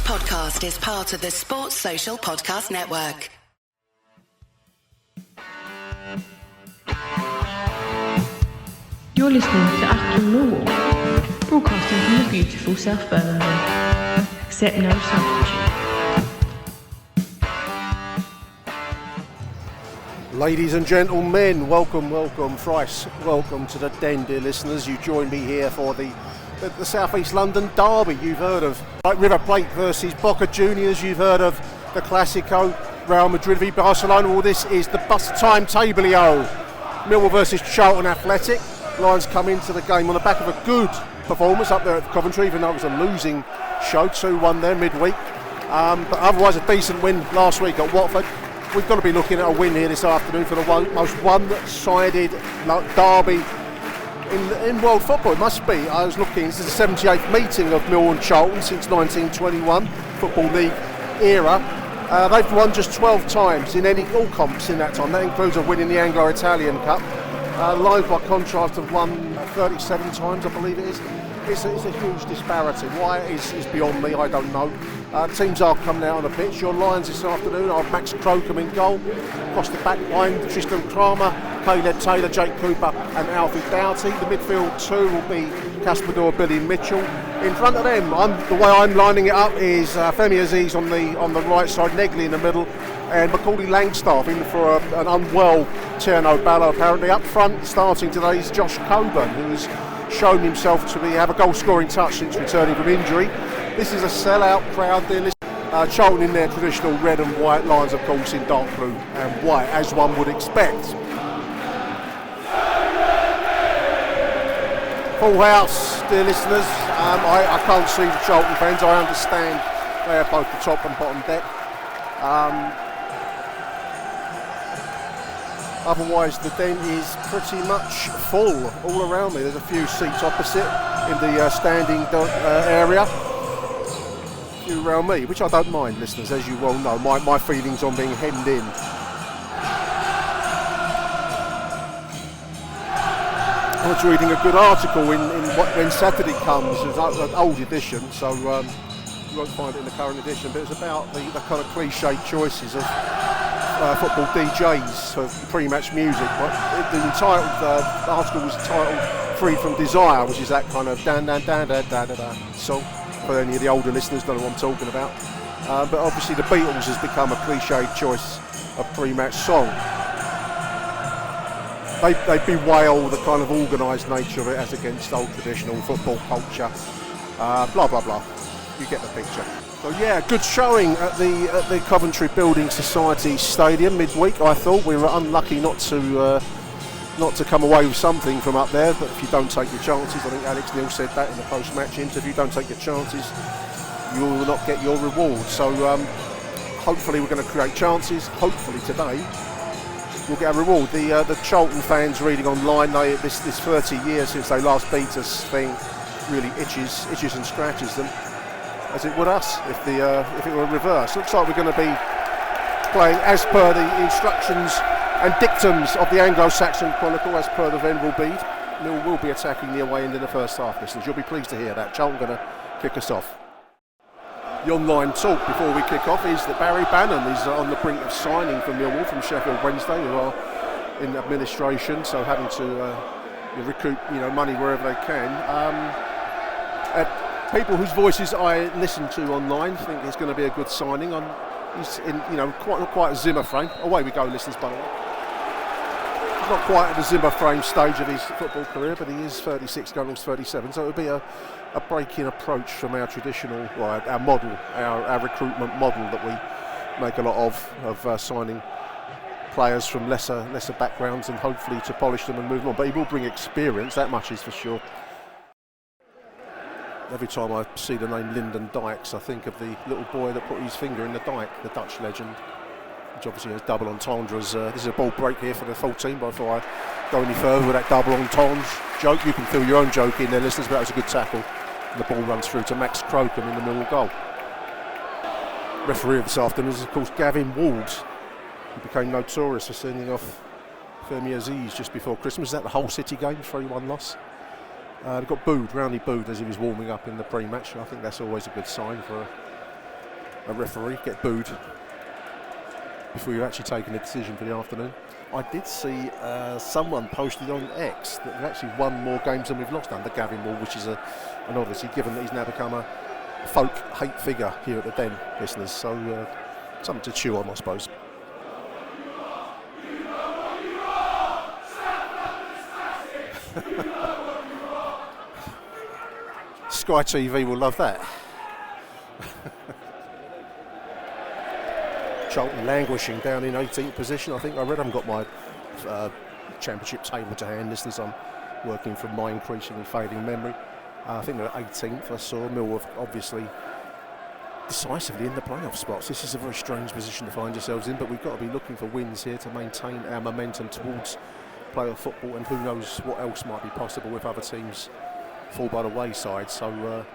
podcast is part of the Sports Social Podcast Network. You're listening to Achtung Millwall, broadcasting from the beautiful South Bermondsey. Accept no substitute. Ladies and gentlemen, welcome, thrice welcome to the den, dear listeners. You join me here for the South East London derby. You've heard of River Plate versus Boca Juniors, you've heard of the Classico, Real Madrid v Barcelona. All this is the bus timetablio. Millwall versus Charlton Athletic. Lions come into the game on the back of a good performance up there at Coventry, even though it was a losing show, 2-1 there midweek. But otherwise a decent win last week at Watford. We've got to be looking at a win here this afternoon for the most one-sided derby in world football. It must be. I was looking, this is the 78th meeting of Millwall and Charlton since 1921, Football League era. They've won just 12 times in all comps in that time. That includes a win in the Anglo-Italian Cup. Lions, by contrast, have won 37 times, I believe it is. It's a huge disparity. Why is beyond me, I don't know. Teams are coming out on the pitch. Your Lions this afternoon are Max Crocombe in goal. Across the back line, Tristan Kramer, Caleb Taylor, Jake Cooper and Alfie Doughty. The midfield two will be Casper Dorr, Billy Mitchell. In front of them, the way I'm lining it up is Femi Aziz on the right side, Negley in the middle, and Macaulay Langstaff in for an unwell Tierno Ballo apparently. Up front, starting today, is Josh Coburn, who's shown himself to have a goal-scoring touch since returning from injury. This is a sell-out crowd, dear listeners. Charlton in their traditional red and white, Lions of course in dark blue and white, as one would expect. Full house, dear listeners. I can't see the Charlton fans. I understand they are both the top and bottom deck. Otherwise, the den is pretty much full all around me. There's a few seats opposite in the standing area. A few around me, which I don't mind, listeners, as you well know. My feelings on being hemmed in. I was reading a good article when Saturday comes. It's an old edition, so you won't find it in the current edition, but it's about the kind of cliched choices of football DJs for pre-match music. The article was titled "Freed from Desire," which is that kind of dan dan dan da da da da song. For any of the older listeners, don't know what I'm talking about. But obviously, the Beatles has become a cliched choice of pre-match song. They bewail the kind of organised nature of it as against old traditional football culture. Blah blah blah. You get the picture. So yeah, good showing at the Coventry Building Society Stadium midweek. I thought we were unlucky not to come away with something from up there. But if you don't take your chances, I think Alex Neil said that in the post-match interview. Don't take your chances, you will not get your reward. So hopefully we're going to create chances. Hopefully today we'll get a reward. The Charlton fans reading online, this 30 years since they last beat us thing really itches and scratches them, as it would us if it were reversed. Looks like we're going to be playing as per the instructions and dictums of the Anglo-Saxon Chronicle, as per the Venerable Bede. Mill will be attacking the away end in the first half, listeners. You'll be pleased to hear that. Charlton going to kick us off. The online talk before we kick off is that Barry Bannon is on the brink of signing for Millwall from Sheffield Wednesday, who are in administration, so having to recoup money wherever they can. People whose voices I listen to online think it's going to be a good signing. He's in quite a Zimmer frame. Away we go, listeners, by the way. He's not quite at the Zimmer frame stage of his football career, but he is 36 going on 37, so it would be a break-in approach from our traditional, our model, our recruitment model that we make a lot of signing players from lesser backgrounds and hopefully to polish them and move on. But he will bring experience, that much is for sure. Every time I see the name Lyndon Dykes, I think of the little boy that put his finger in the dike, the Dutch legend, which obviously has double entendres. This is a ball break here for the full team, but before I go any further with that double entendre joke, you can feel your own joke in there, listeners, but that was a good tackle. And the ball runs through to Max Crocombe in the Millwall goal. Referee of this afternoon is, of course, Gavin Ward. He became notorious for sending off Femi Aziz just before Christmas. Is that the Hull City game, 3-1 loss? He got roundly booed as he was warming up in the pre-match. I think that's always a good sign for a referee, get booed before you're actually taking a decision for the afternoon. I did see someone posted on X that we've actually won more games than we've lost under Gavin Wall, which is an odyssey, given that he's now become a folk hate figure here at the Den, listeners. So something to chew on, I suppose. Sky TV will love that. Charlton languishing down in 18th position. I think I read I haven't got my championship table to hand, listeners. I'm working from my increasingly fading memory. I think they're 18th. I saw Millwall obviously decisively in the playoff spots. This is a very strange position to find yourselves in, but we've got to be looking for wins here to maintain our momentum towards playoff football, and who knows what else might be possible if other teams fall by the wayside. So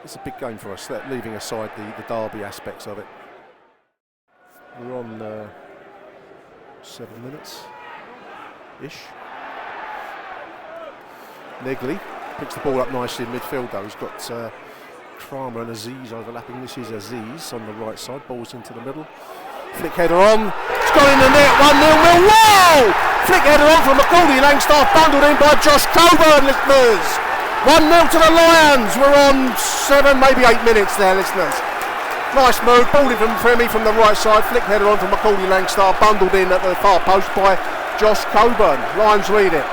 it's a big game for us, leaving aside the derby aspects of it. We're on 7 minutes-ish. Negley picks the ball up nicely in midfield though. He's got Kramer and Aziz overlapping. This is Aziz on the right side, balls into the middle. Flick header on, it's gone in the net, 1-0 Millwall! Flick header on from McCauley, Langstaff bundled in by Josh Coburn, listeners. 1-0 to the Lions. We're on 7, maybe 8 minutes there, listeners. Nice move, ball in from Fremy from the right side, flick header on from McCauley, Langstaff bundled in at the far post by Josh Coburn. Lions lead it.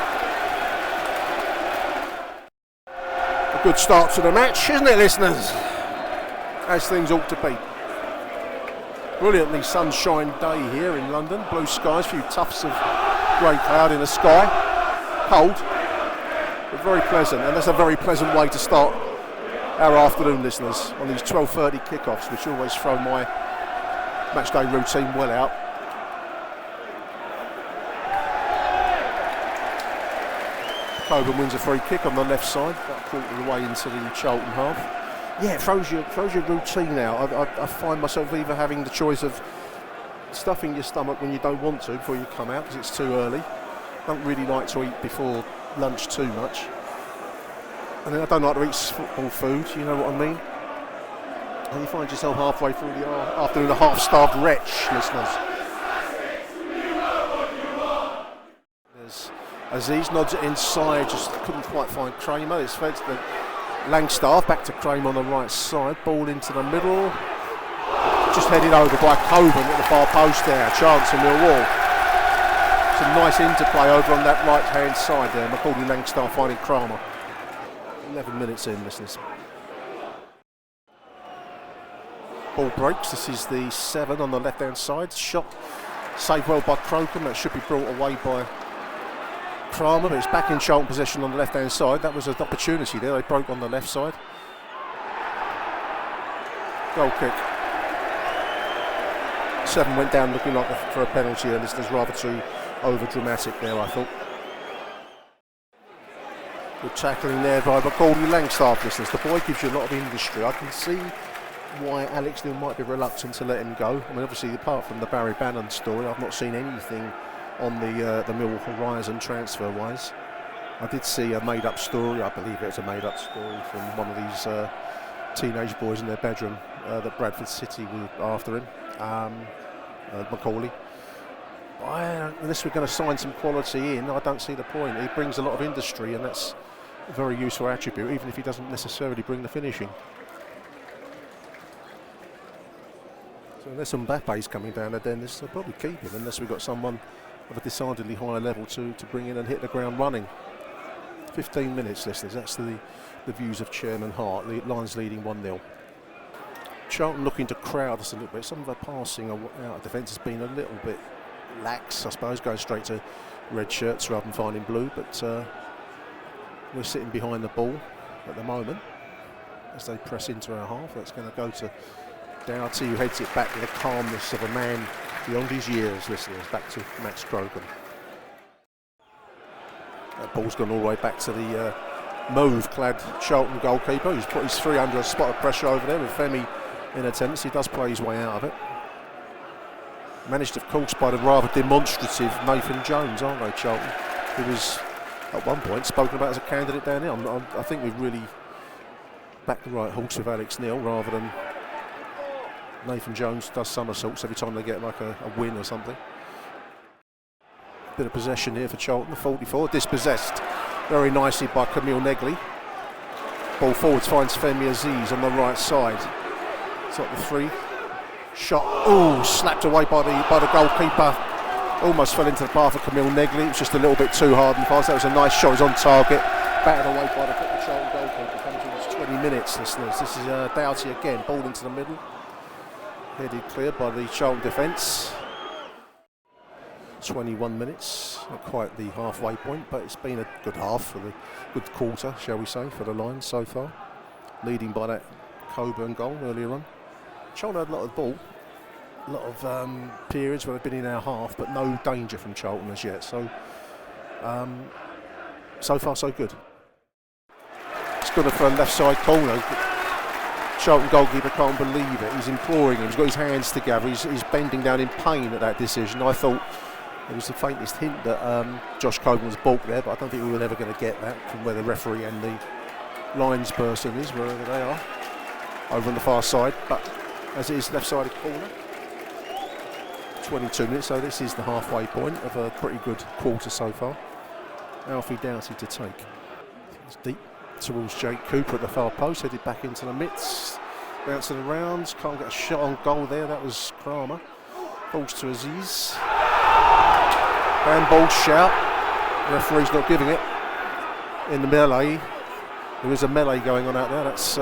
A good start to the match, isn't it, listeners? As things ought to be. Brilliantly sunshine day here in London. Blue skies, a few tufts of grey cloud in the sky. Cold, but very pleasant, and that's a very pleasant way to start our afternoon, listeners, on these 12:30 kickoffs, which always throw my matchday routine well out. Coburn wins a free kick on the left side, about a quarter of the way into the Charlton half. Yeah, it throws your routine out. I find myself either having the choice of stuffing your stomach when you don't want to before you come out because it's too early. Don't really like to eat before lunch too much. And then I don't like to eat football food, you know what I mean? And you find yourself halfway through the afternoon a half-starved wretch, listeners. There's Aziz nods it inside, just couldn't quite find Kramer. It's fed to the Langstaff, back to Kramer on the right side, ball into the middle. Just headed over by Coburn at the far post there, chance for Millwall. Some nice interplay over on that right-hand side there. McCauley, Langstaff finding Kramer. 11 minutes in, listeners. Ball breaks. This is the 7 on the left-hand side. Shot saved well by Crocombe. That should be brought away by Kramer, but it's back in Charlton possession on the left-hand side. That was an opportunity there. They broke on the left side. Goal kick. 7 went down looking like for a penalty, and this is rather too over-dramatic there, I thought. Good tackling there by McCauley, Langstaff, listeners. The boy gives you a lot of industry. I can see why Alex Neil might be reluctant to let him go. I mean, obviously, apart from the Barry Bannon story, I've not seen anything on the Millwall horizon transfer-wise. I did see a made-up story. I believe it was a made-up story from one of these teenage boys in their bedroom that Bradford City were after him, McCauley. Unless we're going to sign some quality in, I don't see the point. He brings a lot of industry, and that's a very useful attribute, even if he doesn't necessarily bring the finishing. So unless Mbappe's coming down there, then they'll probably keep him, unless we've got someone of a decidedly higher level to bring in and hit the ground running. 15 minutes, listeners. That's the views of Chairman Hart. The Lions leading 1-0. Charlton looking to crowd us a little bit. Some of our passing out of defence has been a little bit lax, I suppose, going straight to red shirts rather than finding blue, but we're sitting behind the ball at the moment as they press into our half. That's going to go to Doughty, who heads it back with the calmness of a man beyond his years, listeners. Back to Max Crocombe. That ball's gone all the way back to the mauve-clad Charlton goalkeeper, who's put his 3 under a spot of pressure over there with Femi in attendance. He does play his way out of it. Managed, of course, by the rather demonstrative Nathan Jones, aren't they, Charlton? Who was, at one point, spoken about as a candidate down here. I think we've really backed the right horse with Alex Neil rather than Nathan Jones does somersaults every time they get like a win or something. Bit of possession here for Charlton, 44, dispossessed very nicely by Camille Negley. Ball forwards finds Femi Aziz on the right side. It's up the 3. Shot, slapped away by the goalkeeper. Almost fell into the path of Camille Negley. It was just a little bit too hard and fast. That was a nice shot, it was on target. Batted away by the Charlton goalkeeper. Comes in 20 minutes, listeners. This is Doughty again, ball into the middle. Headed clear by the Charlton defence. 21 minutes, not quite the halfway point, but it's been a good half for the good quarter, shall we say, for the Lions so far. Leading by that Coburn goal earlier on. Charlton had a lot of ball, a lot of periods where they've been in our half, but no danger from Charlton as yet. So, so far so good. It's gone for a left side corner. Charlton goalkeeper can't believe it. He's imploring him. He's got his hands together. He's bending down in pain at that decision. I thought there was the faintest hint that Josh Coburn was balked there, but I don't think we were ever going to get that from where the referee and the lines person is, wherever they are, over on the far side. But as it is left-sided corner, 22 minutes, so this is the halfway point of a pretty good quarter so far. Alfie Doughty to take. It's deep towards Jake Cooper at the far post, headed back into the midst, bouncing around, can't get a shot on goal there, that was Kramer. Balls to Aziz. Handball shout, referee's not giving it. In the melee, there is a melee going on out there, that's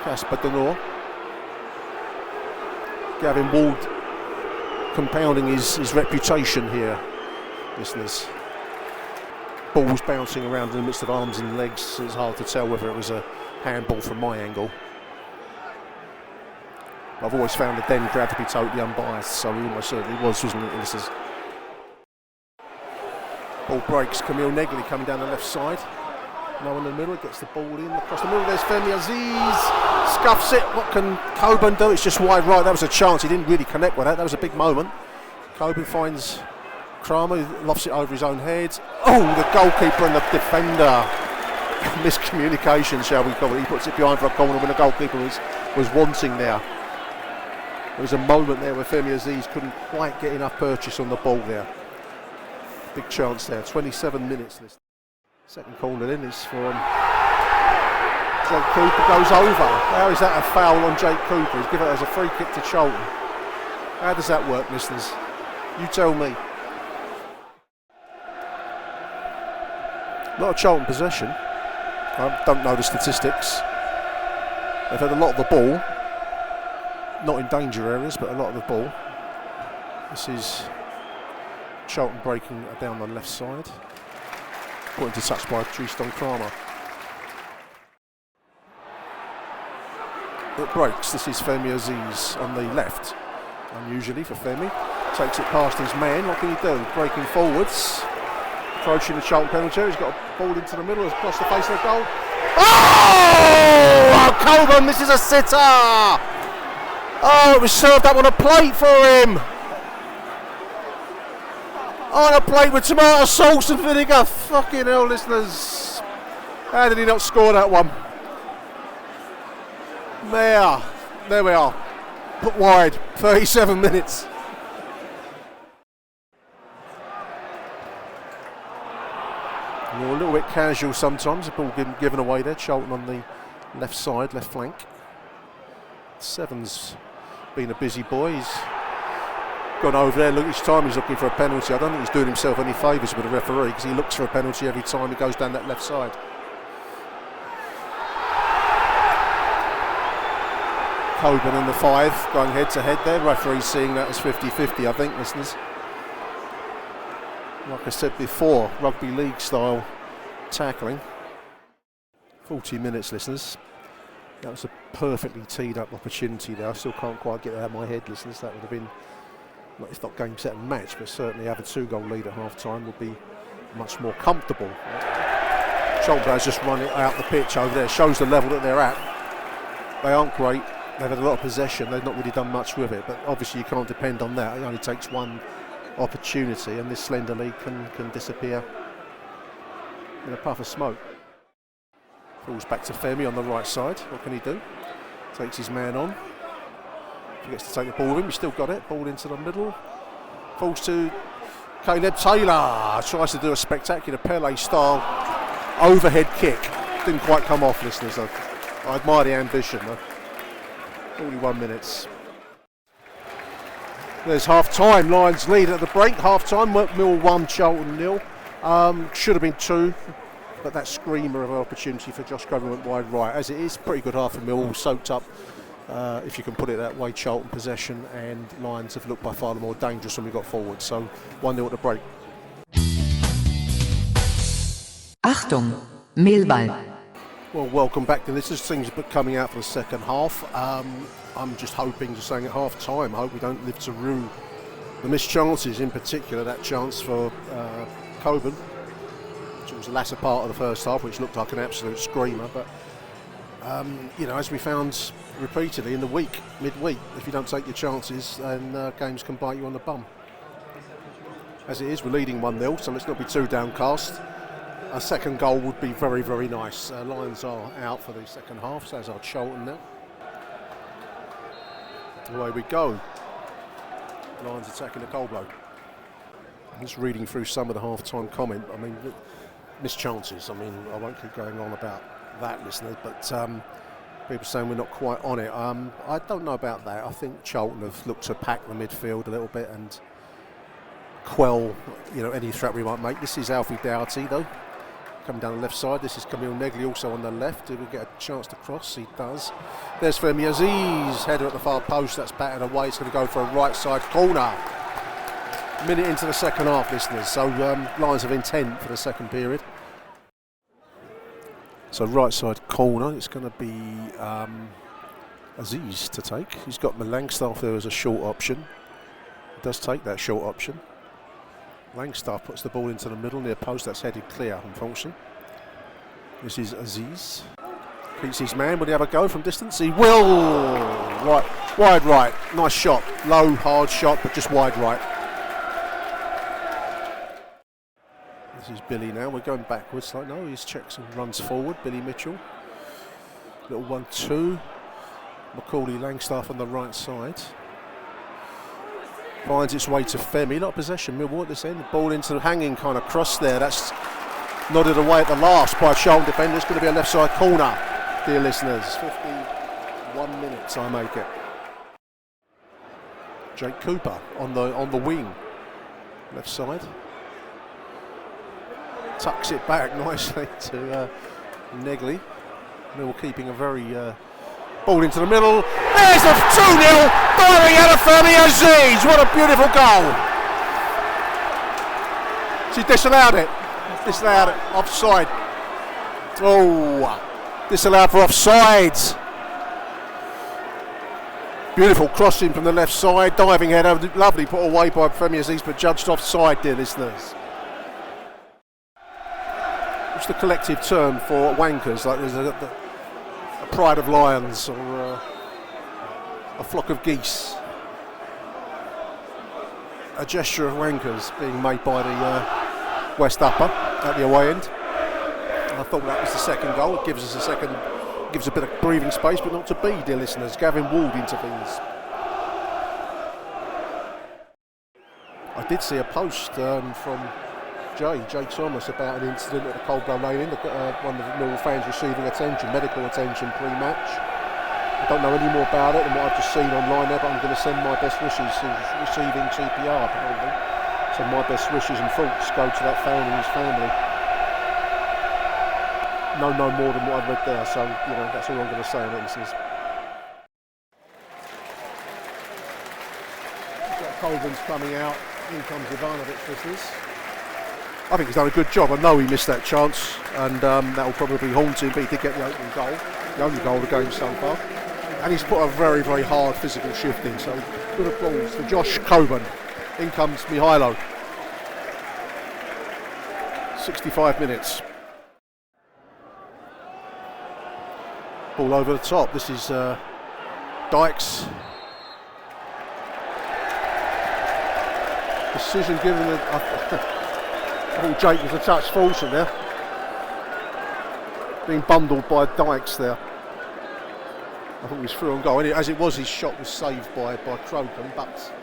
Casper Denor. Gavin Ward compounding his reputation here, listeners. Balls bouncing around in the midst of arms and legs. It's hard to tell whether it was a handball from my angle. I've always found the Den crowd to be totally unbiased, so he almost certainly was, wasn't it? This is ball breaks. Camille Negley coming down the left side. No one in the middle, gets the ball in across the middle. There's Femi Aziz, scuffs it. What can Coburn do? It's just wide right. That was a chance. He didn't really connect with that. That was a big moment. Coburn finds Kramer, who lofts it over his own head. Oh, the goalkeeper and the defender. Miscommunication, shall we call it. He puts it behind for a corner when the goalkeeper was wanting there. There was a moment there where Femi Aziz couldn't quite get enough purchase on the ball there. Big chance there. 27 minutes. Second corner in is from Jake Cooper, goes over. How is that a foul on Jake Cooper? He's given it as a free kick to Charlton. How does that work, listeners? You tell me. A lot of Charlton possession. I don't know the statistics. They've had a lot of the ball. Not in danger areas, but a lot of the ball. This is Charlton breaking down the left side. Put into touch by Tristan Kramer. It breaks. This is Femi Aziz on the left. Unusually for Femi. Takes it past his man. What can he do? Breaking forwards. Approaching the Charlton penalty area. He's got a ball into the middle. Across the face of the goal. Oh! Coburn, this is a sitter! Oh, it was served up on a plate for him! On a plate with tomato sauce and vinegar. Fucking hell, listeners. How did he not score that one? There we are. Put wide. 37 minutes. You're a little bit casual sometimes. The ball given away there. Charlton on the left side, left flank. Seven's been a busy boy. He's gone over there. Look, each time he's looking for a penalty. I don't think he's doing himself any favours with the referee, because he looks for a penalty every time he goes down that left side. Coburn and the 5 going head to head there. Referee seeing that as 50-50, I think, listeners. Like I said before, rugby league style tackling. 40 minutes, listeners. That was a perfectly teed up opportunity there. I still can't quite get that out of my head, listeners. That would have been, it's not game, set and match, but certainly have a 2-goal lead at half time would be much more comfortable. Charlton has just run it out the pitch over there. Shows the level that they're at. They aren't great. They've had a lot of possession. They've not really done much with it, but obviously you can't depend on that. It only takes one opportunity, and this slender league can disappear in a puff of smoke. Falls back to Femi on the right side. What can he do? Takes his man on. He gets to take the ball with him. He's still got it. Ball into the middle. Falls to Caleb Taylor. Tries to do a spectacular Pele-style overhead kick. Didn't quite come off, listeners. I admire the ambition, though. 41 minutes. There's half-time. Lions lead at the break. Half-time. Millwall 1, Charlton 0. Should have been 2. But that screamer of an opportunity for Josh Coburn went wide right. As it is, pretty good half of Millwall, soaked up, if you can put it that way, Charlton possession, and Lions have looked by far the more dangerous when we got forward. So 1-0 at the break. Achtung, Millwall. Well, welcome back to this. There's things coming out for the second half. I'm just hoping, just saying at half time, I hope we don't live to rue the missed chances, in particular that chance for Coburn, which was the latter part of the first half, which looked like an absolute screamer. But as we found repeatedly in the week, midweek, if you don't take your chances, then games can bite you on the bum. As it is, we're leading 1-0, so let's not be too downcast. A second goal would be very, very nice. Lions are out for the second half, so as are Charlton now. Away we go. Lions attacking the goal blow. I'm just reading through some of the half-time comment. I mean, missed chances. I mean, I won't keep going on about that, listeners, but people saying we're not quite on it. I don't know about that. I think Charlton have looked to pack the midfield a little bit and quell, any threat we might make. This is Alfie Doughty, though, coming down the left side. This is Camille Negley also on the left. Did we get a chance to cross? He does. There's Femi Aziz, header at the far post. That's batted away. It's going to go for a right side corner. Minute into the second half, listeners. So Lions have intent for the second period. So right side corner. It's going to be Aziz to take. He's got Langstaff there as a short option. He does take that short option. Langstaff puts the ball into the middle near post. That's headed clear, unfortunately. This is Aziz. Keeps his man. Will he have a go from distance? He will! Right, wide right. Nice shot. Low, hard shot, but just wide right. This is Billy now. We're going backwards. Like, no, he checks and runs forward. Billy Mitchell. Little 1-2. Macaulay Langstaff on the right side. Finds its way to Femi, not possession. Millwall at this end. The ball into the hanging kind of cross there. That's nodded away at the last by a Charlton defender. It's going to be a left side corner, dear listeners. 51 minutes, I make it. Jake Cooper on the wing, left side. Tucks it back nicely to Negley. Millwall keeping a very ball into the middle. There's a 2-0 firing out of Femi Aziz. What a beautiful goal. She disallowed it. Disallowed it. Offside. Oh, disallowed for offside. Beautiful crossing from the left side. Diving header. Lovely put away by Femi Aziz, but judged offside, dear listeners. What's the collective term for wankers? Like there's a pride of lions or a flock of geese. A gesture of wankers being made by the West Upper at the away end. I thought that was the second goal. It gives us gives a bit of breathing space, but not to be, dear listeners. Gavin Ward intervenes. I did see a post from Jay Thomas about an incident at the Coldblow Lane Inn. One of the Millwall fans receiving attention, medical attention pre-match. I don't know any more about it than what I've just seen online there, but I'm going to send my best wishes. He's receiving CPR apparently. So my best wishes and thoughts go to that fan and his family. No more than what I've read there, so that's all I'm going to say on it, listeners. Colvin's coming out. In comes Ivanovic, listeners. I think he's done a good job. I know he missed that chance, and that will probably haunt him, but he did get the opening goal, the only goal of the game so far. And he's put a very, very hard physical shift in, so good applause for Josh Coburn. In comes Mihailo. 65 minutes. Ball over the top. This is Addicks. Decision given. I thought Jake was a touch fortunate there. Being bundled by Addicks there. I think he was through on goal. As it was, his shot was saved by Crocombe, but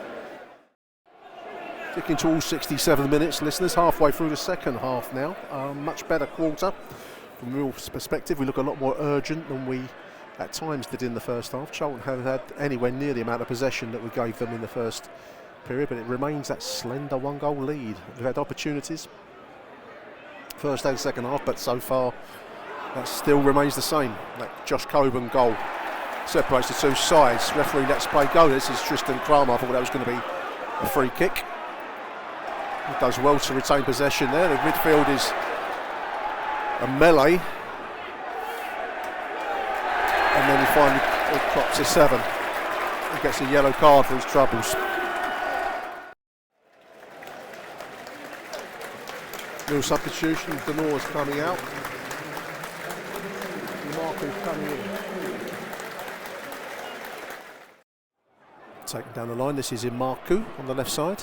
ticking to all 67 minutes, listeners, halfway through the second half now. Much better quarter. From Millwall's perspective, we look a lot more urgent than we at times did in the first half. Charlton haven't had anywhere near the amount of possession that we gave them in the first period, but it remains that slender one-goal lead. We've had opportunities first and second half, but so far that still remains the same. That Josh Coburn goal separates the two sides. Referee lets play go. This is Tristan Kramer. I thought that was going to be a free kick. He does well to retain possession there. The midfield is a melee, and then he finally clocks a 7. He gets a yellow card for his troubles. Little substitution. Denor's coming out. Marco's coming in. Taken down the line. This is Marku on the left side.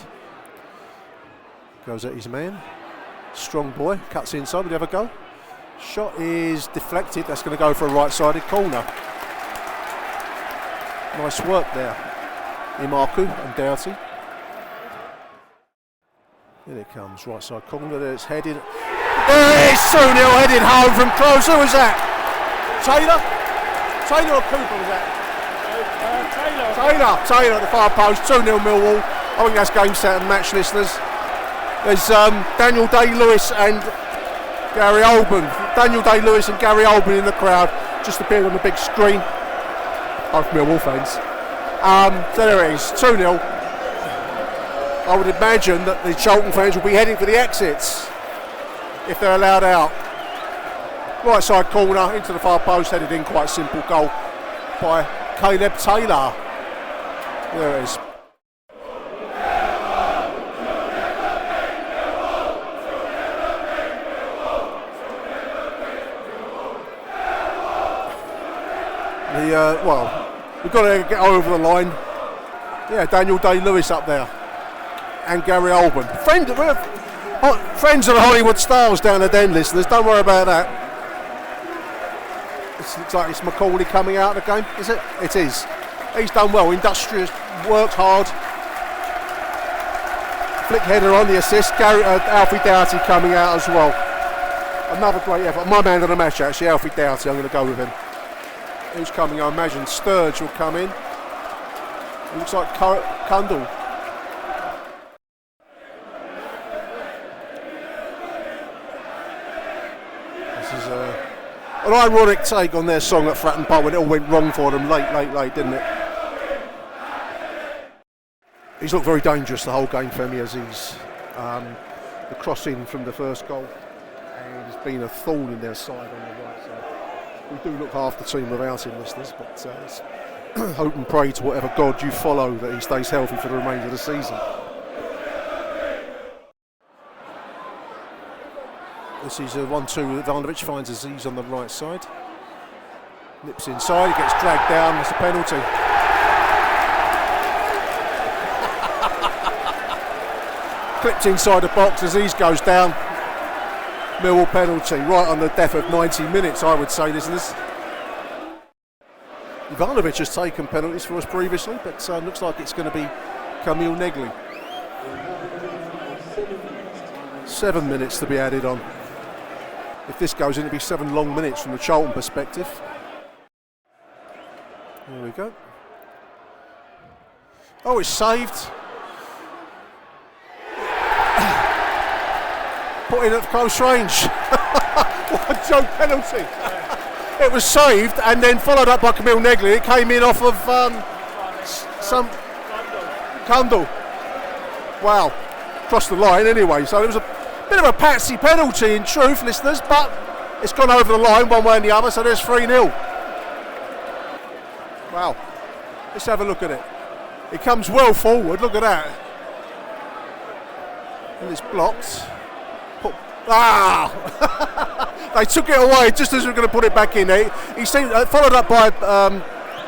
Goes at his man. Strong boy. Cuts inside. Would he have a go? Shot is deflected. That's going to go for a right-sided corner. Nice work there. Imaku and Doughty. Here it comes. Right side corner. There it's headed. There it is! 2-0 headed home from close. Who was that? Taylor or Cooper was that? Taylor at the far post. 2-0 Millwall. I think that's game, set and match, listeners. There's Daniel Day-Lewis and Gary Olben. Daniel Day-Lewis and Gary Olben in the crowd. Just appeared on the big screen. Both Millwall fans. So there it is. 2-0. I would imagine that the Charlton fans will be heading for the exits if they're allowed out. Right side corner into the far post, headed in, quite simple goal by Caleb Taylor. There it is. Well, we've got to get over the line. Yeah, Daniel Day-Lewis up there. And Gary Olben. Friends of the Hollywood Stars down the Den, listeners. Don't worry about that. It looks like it's Macaulay coming out of the game, is it? It is. He's done well. Industrious, worked hard. Flick header on the assist. Alfie Doughty coming out as well. Another great effort. My man of the match, actually, Alfie Doughty. I'm going to go with him. Who's coming? I imagine Sturge will come in. It looks like Kundal. This is an ironic take on their song at Fratton Park when it all went wrong for them late, didn't it? He's looked very dangerous the whole game for me as he's the crossing from the first goal, and he's been a thorn in their side on the right side. We do look half the team without him, listeners, but hope and pray to whatever God you follow that he stays healthy for the remainder of the season. This is a 1-2. Ivanovic finds Aziz on the right side. Nips inside, he gets dragged down, it's a penalty. Clipped inside the box, Aziz goes down. Millwall penalty, right on the death of 90 minutes, I would say, listeners. Ivanovic has taken penalties for us previously, but looks like it's going to be Camille Negley. 7 minutes to be added on. If this goes in, it'll be 7 long minutes from the Charlton perspective. There we go. Oh, it's saved. Put in at close range. What a joke penalty. It was saved and then followed up by Camille Negley. It came in off of some Kundal. Wow. Crossed the line anyway. So it was a bit of a patsy penalty in truth, listeners, but it's gone over the line one way and the other, so there's 3-0. Wow. Let's have a look at it. It comes well forward, look at that. And it's blocked. They took it away just as we were going to put it back in. He seemed followed up by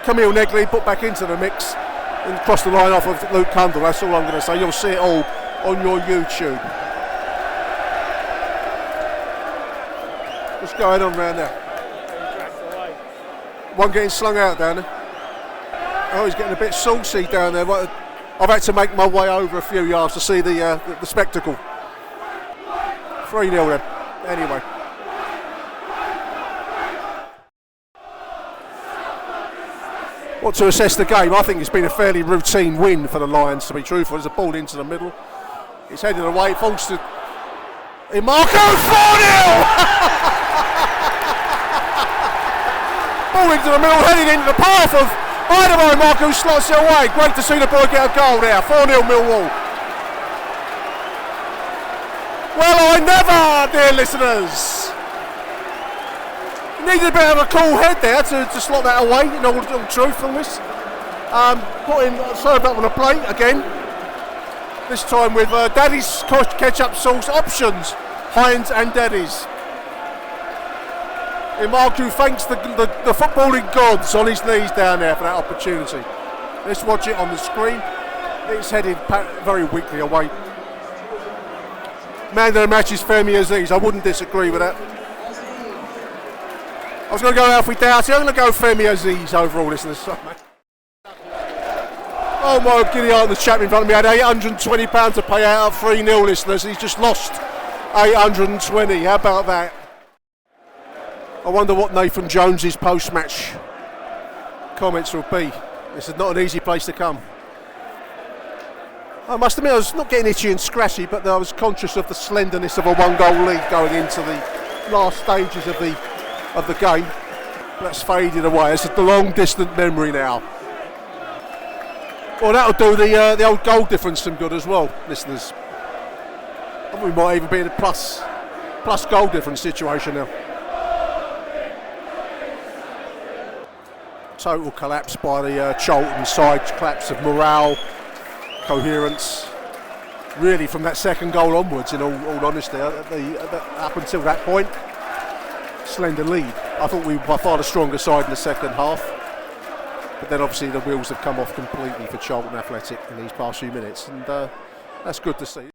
Camille Negley, put back into the mix and crossed the line off of Luke Kundal. That's all I'm going to say. You'll see it all on your YouTube. What's going on around there? One getting slung out down there. Oh, he's getting a bit saucy down there. I've had to make my way over a few yards to see the spectacle. 3-0 then. Anyway. What to assess the game? I think it's been a fairly routine win for the Lions, to be truthful. There's a ball into the middle. It's headed away. It falls to Marco. 4-0! Ball into the middle, heading into the path of Arrivederci Millwall, who slots it away. Great to see the boy get a goal there. 4-0 Millwall. Well, I never, dear listeners. You needed a bit of a cool head there to slot that away, in all truthfulness. Putting served up on a plate again. This time with Daddy's ketchup sauce options. Heinz and Daddy's. Marku thanks the footballing gods on his knees down there for that opportunity. Let's watch it on the screen. It's headed very weakly away. Man of the match is Femi Aziz. I wouldn't disagree with that. I was going to go Alfie Doughty. I'm going to go Femi Aziz overall, listeners. Oh my giddy aunt, the chap in front of me had £820 to pay out at 3-0, listeners. He's just lost 820. How about that? I wonder what Nathan Jones's post-match comments will be. This is not an easy place to come. I must admit I was not getting itchy and scratchy, but I was conscious of the slenderness of a one-goal lead going into the last stages of the game. That's faded away. It's a long distant memory now. Well, that'll do the old goal difference some good as well, listeners. I think we might even be in a plus goal difference situation now. Total collapse by the Charlton side, collapse of morale, coherence. Really, from that second goal onwards, in all honesty, up until that point, slender lead. I thought we were by far the stronger side in the second half, but then obviously the wheels have come off completely for Charlton Athletic in these past few minutes, and that's good to see.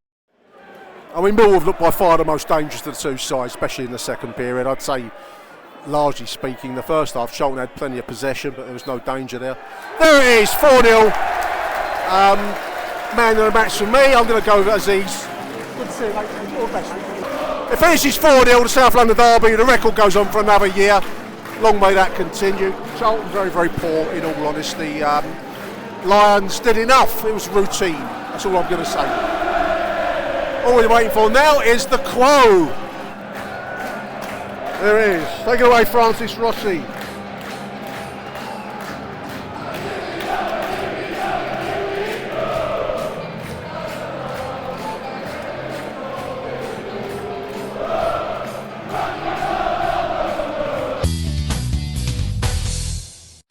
I mean, Millwall have looked by far the most dangerous of the two sides, especially in the second period. I'd say, largely speaking, the first half Charlton had plenty of possession, but there was no danger there. There it is, 4-0. Man of the match for me. I'm going to go with Aziz. Good to see you, mate. All the best. It finishes 4-0, the South London derby. The record goes on for another year. Long may that continue. Charlton very, very poor, in all honesty. Lions did enough. It was routine. That's all I'm going to say. All we're waiting for now is the quo. There it is. Take it away, Francis Rossi.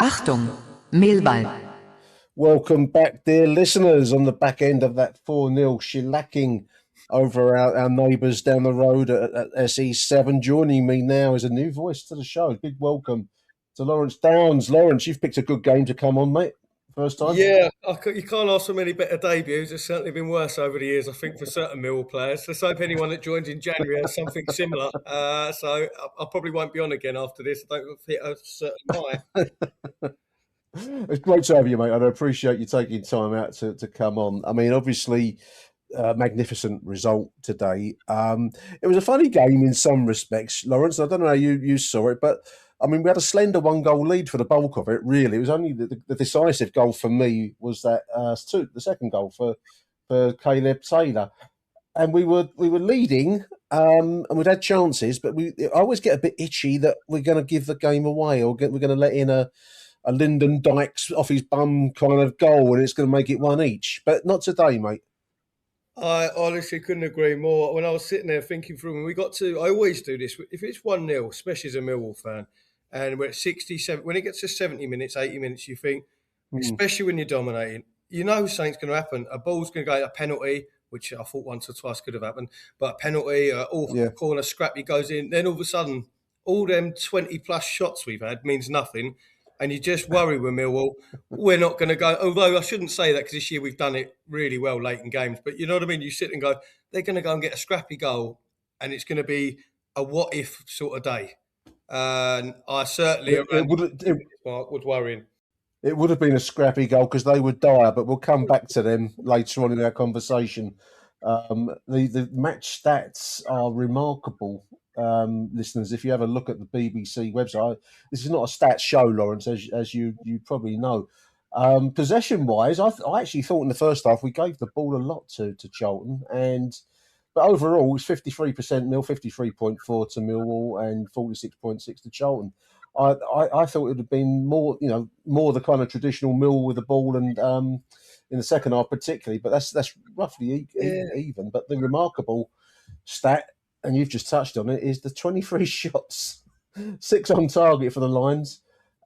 Achtung, Millwall. Welcome back, dear listeners, on the back end of that 4-0 shellacking over our neighbours down the road at SE7. Joining me now is a new voice to the show. Big welcome to Laurence Downes. Laurence, you've picked a good game to come on, mate. First time? Yeah, you can't ask for many better debuts. It's certainly been worse over the years, I think, for certain Millwall players. Let's hope anyone that joins in January has something similar. So I probably won't be on again after this. I don't hit a certain high. It's great to have you, mate. I appreciate you taking time out to come on. I mean, obviously, magnificent result today. It was a funny game in some respects, Laurence. I don't know how you saw it, but I mean, we had a slender one-goal lead for the bulk of it, really. It was only the decisive goal for me was that the second goal for Caleb Taylor. And we were leading, and we'd had chances, but I always get a bit itchy that we're going to give the game away, or we're going to let in a Lyndon Dykes off his bum kind of goal, and it's going to make it one each. But not today, mate. I honestly couldn't agree more. When I was sitting there thinking through, when we got to, I always do this, if it's 1-0, especially as a Millwall fan, and we're at 67, when it gets to 70 minutes, 80 minutes, you think, especially when you're dominating, you know something's going to happen. A ball's going to go, a penalty, which I thought once or twice could have happened, but a penalty, corner, scrappy goes in. Then all of a sudden, all them 20-plus shots we've had means nothing. And you just worry with Millwall, we're not going to go, although I shouldn't say that because this year we've done it really well late in games, but you know what I mean? You sit and go, they're going to go and get a scrappy goal and it's going to be a what-if sort of day. And I certainly It was worrying. It would have been a scrappy goal because they would dire, but we'll come back to them later on in our conversation. The match stats are remarkable, listeners. If you have a look at the BBC website, this is not a stats show, Laurence, as you probably know. Possession-wise, I actually thought in the first half we gave the ball a lot to Charlton, but overall it's 53% Mill, 53.4 to Millwall, and 46.6 to Charlton. I thought it would have been more the kind of traditional Mill with the ball, and in the second half particularly. But that's roughly even. But the remarkable stat, and you've just touched on it, is the 23 shots, 6 on target for the Lions,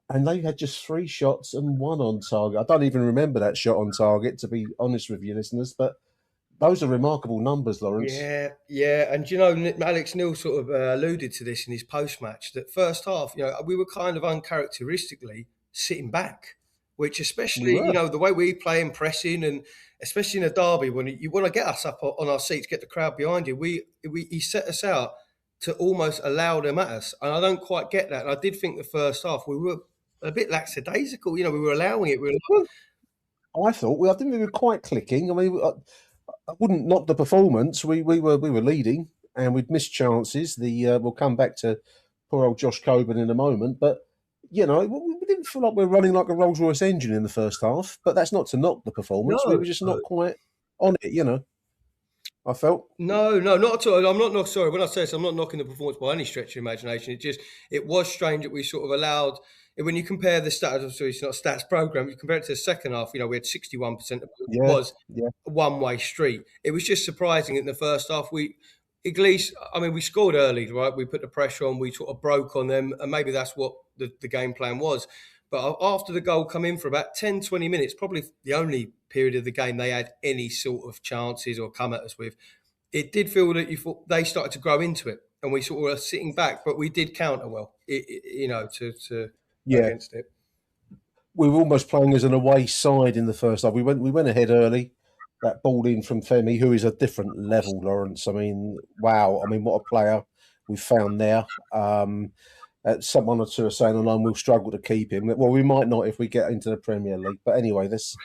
and they had just 3 shots and 1 on target. I don't even remember that shot on target, to be honest with you, listeners, but those are remarkable numbers, Laurence. Yeah. And, Alex Neil sort of alluded to this in his post-match, that first half, we were kind of uncharacteristically sitting back, which especially, the way we play and pressing, and especially in a derby, when you want to get us up on our seats, get the crowd behind you, he set us out to almost allow them at us. And I don't quite get that. And I did think the first half, we were a bit lackadaisical. We were allowing it. I think we were quite clicking. I mean, I wouldn't knock the performance. We were leading, and we'd missed chances. We'll come back to poor old Josh Coburn in a moment, but we didn't feel like we were running like a Rolls Royce engine in the first half. But that's not to knock the performance. We were just not quite on it. I felt no, not at all. I'm not sorry when I say this. I'm not knocking the performance by any stretch of imagination. It was strange that we sort of allowed. When you compare the stats, obviously it's not a stats program. You compare it to the second half. We had 61% of it was a one-way street. It was just surprising in the first half. We scored early, right? We put the pressure on. We sort of broke on them, and maybe that's what the game plan was. But after the goal come in for about 10, 20 minutes, probably the only period of the game they had any sort of chances or come at us with, it did feel that you thought they started to grow into it, and we sort of were sitting back, but we did counter well, against it. We were almost playing as an away side in the first half. We went ahead early. That ball in from Femi, who is a different level, Laurence. I mean, wow. I mean, what a player we've found there. Someone or two are saying online we'll struggle to keep him. Well, we might not if we get into the Premier League. But anyway, let's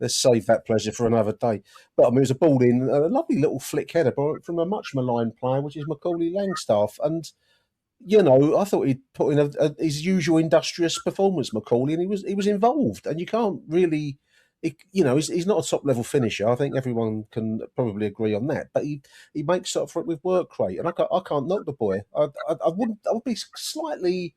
save that pleasure for another day. But I mean, it was a ball in, a lovely little flick header from a much maligned player, which is Macaulay Langstaff. And I thought he'd put in his usual industrious performance, Macaulay, and he was involved. And you can't really, he's not a top level finisher. I think everyone can probably agree on that. But he makes up for it with work rate, and I can't knock the boy. I would be slightly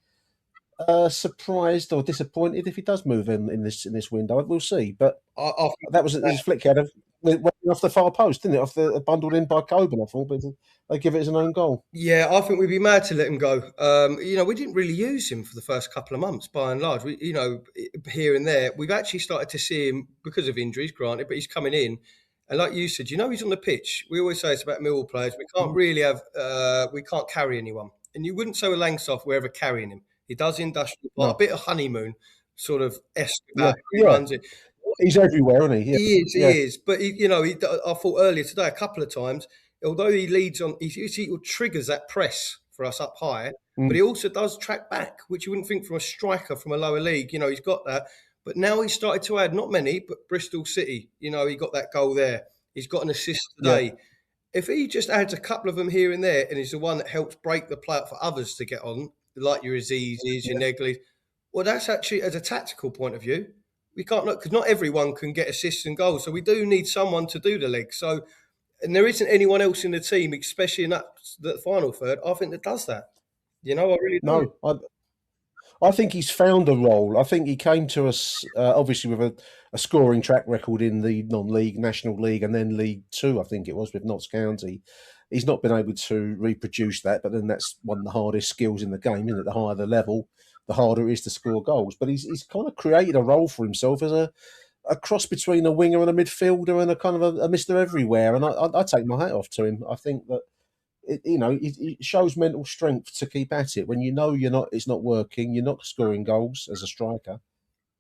surprised or disappointed if he does move in this window. We'll see. But that was his flick header. It went off the far post, didn't it? Bundled in by Coburn, I thought, but they give it as an own goal. Yeah, I think we'd be mad to let him go. We didn't really use him for the first couple of months, by and large. Here and there, we've actually started to see him because of injuries, granted, but he's coming in. And like you said, he's on the pitch. We always say it's about Millwall players. We can't really we can't carry anyone. And you wouldn't say with Langstaff we're ever carrying him. He does industrial, a bit of honeymoon sort of esque about he runs it. He's everywhere, isn't he? Yeah. He is. But, I thought earlier today a couple of times, although he leads on, he triggers that press for us up high, but he also does track back, which you wouldn't think from a striker from a lower league. He's got that. But now he's started to add, not many, but Bristol City, he got that goal there. He's got an assist today. Yeah. If he just adds a couple of them here and there, and he's the one that helps break the play up for others to get on, like your Azizis, your Neglis, well, that's actually, as a tactical point of view, we can't look, because not everyone can get assists and goals. So we do need someone to do the legs. So, and there isn't anyone else in the team, especially in that final third, I think that does that. I really don't. No, I think he's found a role. I think he came to us, obviously, with a scoring track record in the non-league, National League, and then League Two, I think it was, with Notts County. He's not been able to reproduce that, but then that's one of the hardest skills in the game, isn't it? The higher the level, the harder it is to score goals. But he's kind of created a role for himself as a cross between a winger and a midfielder and a kind of a Mr. Everywhere. And I take my hat off to him. I think that it shows mental strength to keep at it when it's not working, you're not scoring goals as a striker,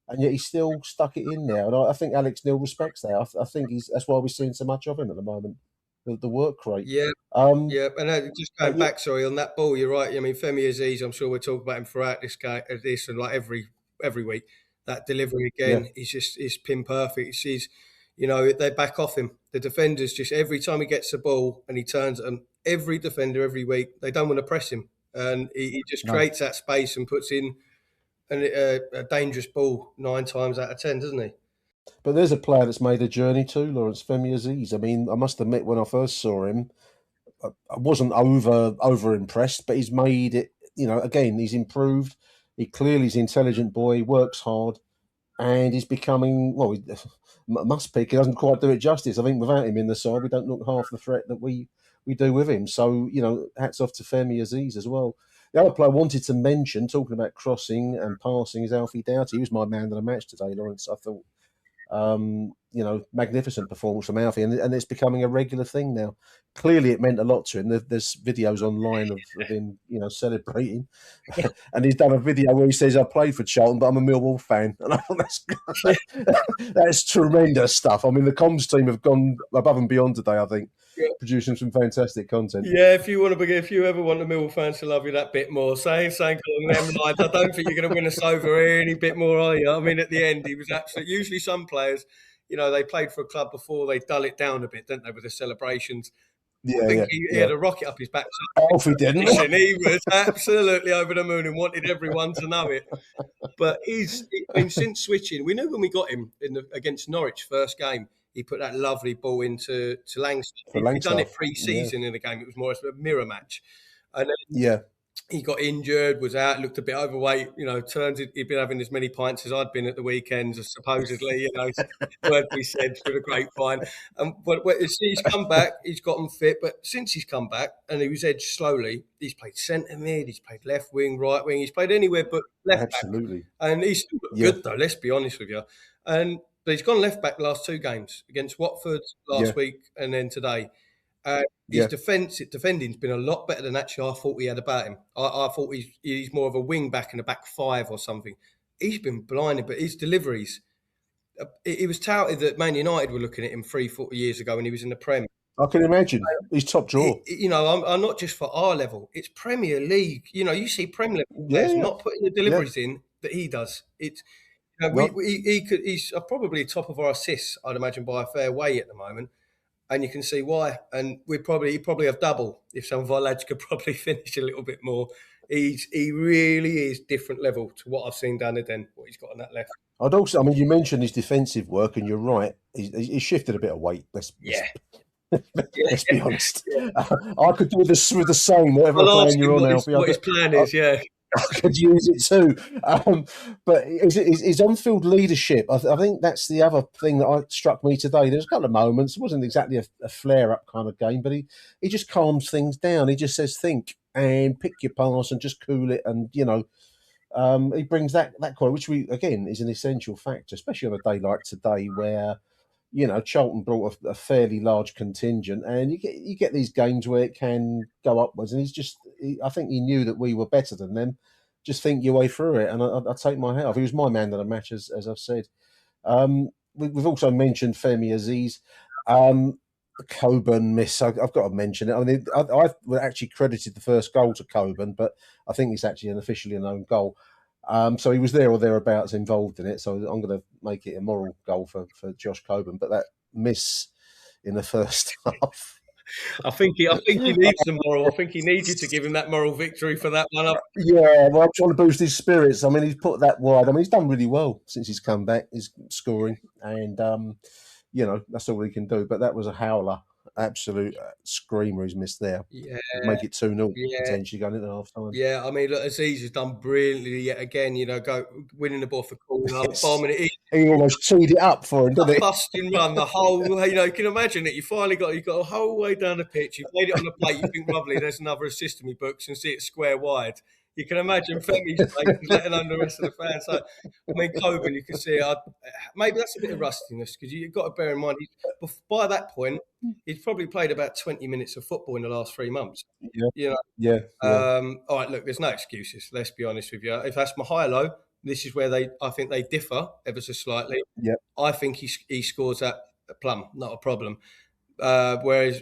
and yet he's still stuck it in there. And I think Alex Neil respects that. I think that's why we're seeing so much of him at the moment. the work rate. Yeah. Um, Yeah, and just going yeah, back, sorry, on that ball, you're right. I mean, Femi Aziz, I'm sure we'll talk about him throughout this and like every week. That delivery yeah. again is pin perfect. He's, they back off him. The defenders just every time he gets the ball and he turns at them, every defender every week they don't want to press him, and he just No. creates that space and puts in a dangerous ball 9 times out of 10, doesn't he? But there's a player that's made a journey too, Laurence, Femi Aziz. I mean, I must admit, when I first saw him, I wasn't over impressed, but he's made it. Again, he's improved. He clearly is an intelligent boy, works hard, and he's becoming, well, he must be. He doesn't quite do it justice. I think without him in the side, we don't look half the threat that we do with him. So, hats off to Femi Aziz as well. The other player I wanted to mention, talking about crossing and passing, is Alfie Doughty. He was my man of the match today, Laurence. I thought, magnificent performance from Alfie, and it's becoming a regular thing now. Clearly, it meant a lot to him. There's videos online of him, celebrating, and he's done a video where he says, "I played for Charlton, but I'm a Millwall fan," and I thought that's tremendous stuff. I mean, the comms team have gone above and beyond today. I think. Yeah. Producing some fantastic content. Yeah, if you ever want the Millwall fans to love you that bit more, saying along them lines, I don't think you're going to win us over any bit more, are you? I mean, at the end, he was absolutely. Usually, some players, they played for a club before, they dull it down a bit, don't they, with the celebrations? Yeah, I think he had a rocket up his backside. Alfie didn't. He was absolutely over the moon and wanted everyone to know it. But since switching, we knew when we got him against Norwich first game. He put that lovely ball into Langstaff. He'd done it pre-season in the game. It was more a mirror match. And then he got injured, was out, looked a bit overweight, he'd been having as many pints as I'd been at the weekends, supposedly, word we said through the grapevine. But he's come back, he's gotten fit. But since he's come back and he was edged slowly, he's played centre mid, he's played left wing, right wing, he's played anywhere but left back. And he's still good, though, let's be honest with you. But he's gone left back the last 2 games against Watford last week and then today. His defending's been a lot better than actually I thought he had about him. I thought he's more of a wing back and a back 5 or something. He's been blinded, but his deliveries. It was touted that Man United were looking at him 3-4 years ago when he was in the Prem. I can imagine. He's top draw. I'm not just for our level. It's Premier League. You see Premier League players not putting the deliveries in that he does. It's. He's probably top of our assists, I'd imagine, by a fair way at the moment, and you can see why. And he'd probably have double if some of our lads could probably finish a little bit more. He really is different level to what I've seen down the Den, what he's got on that left. You mentioned his defensive work, and you're right. He's shifted a bit of weight. Let's be honest. I could do this with the same, whatever plan you're on, Alfie. What his plan is, I could use it too. But his on-field leadership, I think that's the other thing that struck me today. There's a couple of moments. It wasn't exactly a flare-up kind of game, but he just calms things down. He just says, think and pick your pass and just cool it. And, he brings that quality, which is an essential factor, especially on a day like today where, Charlton brought a fairly large contingent, and you get these games where it can go upwards. And I think he knew that we were better than them. Just think your way through it, and I take my hat off. He was my man of the match, as I've said. We've also mentioned Femi Aziz, Coburn miss. I've got to mention it. I mean, I actually credited the first goal to Coburn, but I think it's actually an officially known goal. So he was there or thereabouts involved in it. So I'm going to make it a moral goal for Josh Coburn. But that miss in the first half. I think he needs some moral. I think he needs you to give him that moral victory for that one. Yeah, well, I'm trying to boost his spirits. I mean, he's put that wide. I mean, he's done really well since he's come back. He's scoring, and that's all he can do. But that was a howler. Absolute screamer he's missed there. Yeah. Make it 2-0 potentially going into half time. Yeah, I mean, look, Aziz has done brilliantly yet again, go winning the ball for corner, bombing it in. He almost teed it up for him, didn't he? Busting run the whole way, you can imagine it. You got a whole way down the pitch, you've made it on the plate, you think, lovely, there's another assist in my books and see it square wide. You can imagine Femi's face, letting alone the rest of the fans. So, I mean, Coburn, you can see, maybe that's a bit of rustiness because you've got to bear in mind, by that point, he's probably played about 20 minutes of football in the last 3 months. Yeah. All right, look, there's no excuses. Let's be honest with you. If that's Mihailo, this is where I think they differ ever so slightly. Yeah. I think he scores that plumb, not a problem. Whereas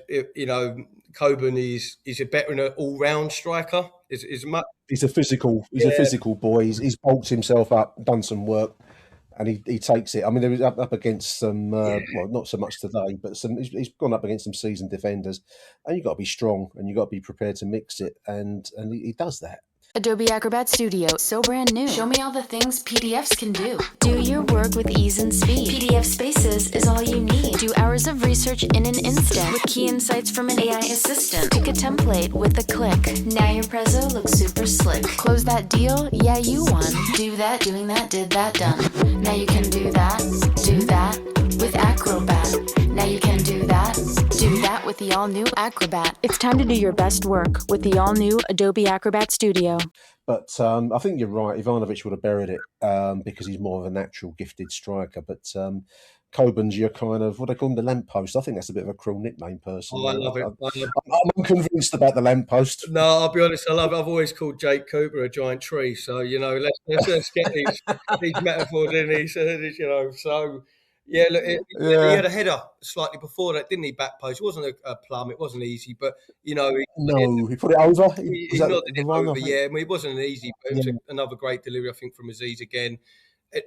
Coburn is a better all-round striker. Is much. He's a physical boy. He's bulked himself up, done some work, and he takes it. I mean, there was up against some, well, not so much today, but he's gone up against some seasoned defenders, and you've got to be strong and you've got to be prepared to mix it, and he does that. Adobe Acrobat Studio, so brand new. Show me all the things PDFs can do. Do your work with ease and speed. PDF Spaces is all you need. Do hours of research in an instant with key insights from an AI assistant. Pick a template with a click. Now your prezzo looks super slick. Close that deal? Yeah, you won. Do that, doing that, did that, done. Now you can do that with Acrobat. Now you can do that with the all-new Acrobat. It's time to do your best work with the all-new Adobe Acrobat Studio. But I think you're right. Ivanovic would have buried it because he's more of a natural gifted striker. But Coburn's your kind of, what they call him, the lamppost. I think that's a bit of a cruel nickname, personally. I love it. I'm unconvinced about the lamppost. No, I'll be honest. I've always called Jake Cooper a giant tree. So let's get these metaphors in. So. Yeah, look, he had a header slightly before that, didn't he? Back post. It wasn't a plum. It wasn't easy, but he put it over. He nodded it over. Yeah, I mean, it wasn't easy, but it was another great delivery, I think, from Aziz again.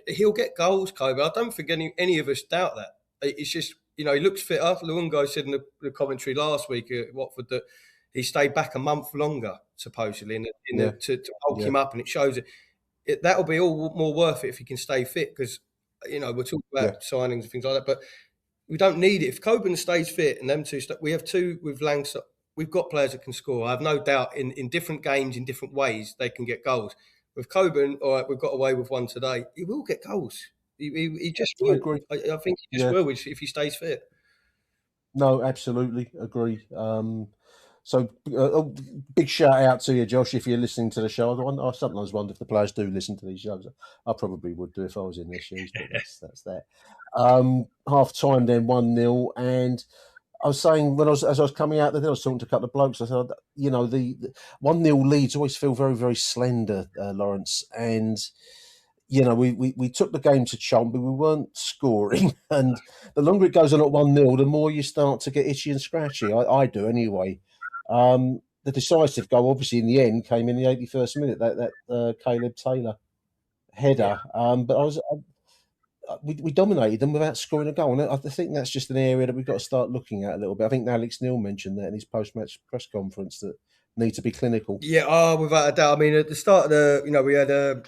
He'll get goals, Kobe. I don't think any of us doubt that. It's just he looks fitter. Luongo said in the commentary last week at Watford that he stayed back a month longer, supposedly, to bulk him up, and it shows it. That'll be all more worth it if he can stay fit because. We're talking about signings and things like that, but we don't need it. If Coburn stays fit and them two, we have two with Langston. We've got players that can score. I have no doubt in different games, in different ways, they can get goals. With Coburn, all right, we've got away with one today. He will get goals. He just will. I agree. I think he just will if he stays fit. No, absolutely agree. So big shout out to you, Josh, if you're listening to the show. I sometimes wonder if the players do listen to these shows. I probably would do if I was in their shoes, but that's that. Half time then 1-0, and I was saying as I was coming out there, I was talking to a couple of blokes. I said, the 1-0 leads always feel very, very slender, Laurence, and we took the game to Charlton, but we weren't scoring. And the longer it goes on at 1-0, the more you start to get itchy and scratchy. I do anyway. The decisive goal, obviously, in the end, came in the 81st minute. That Caleb Taylor header. But we dominated them without scoring a goal, and I think that's just an area that we've got to start looking at a little bit. I think Alex Neil mentioned that in his post-match press conference that need to be clinical. Yeah, without a doubt. I mean, at the start of we had a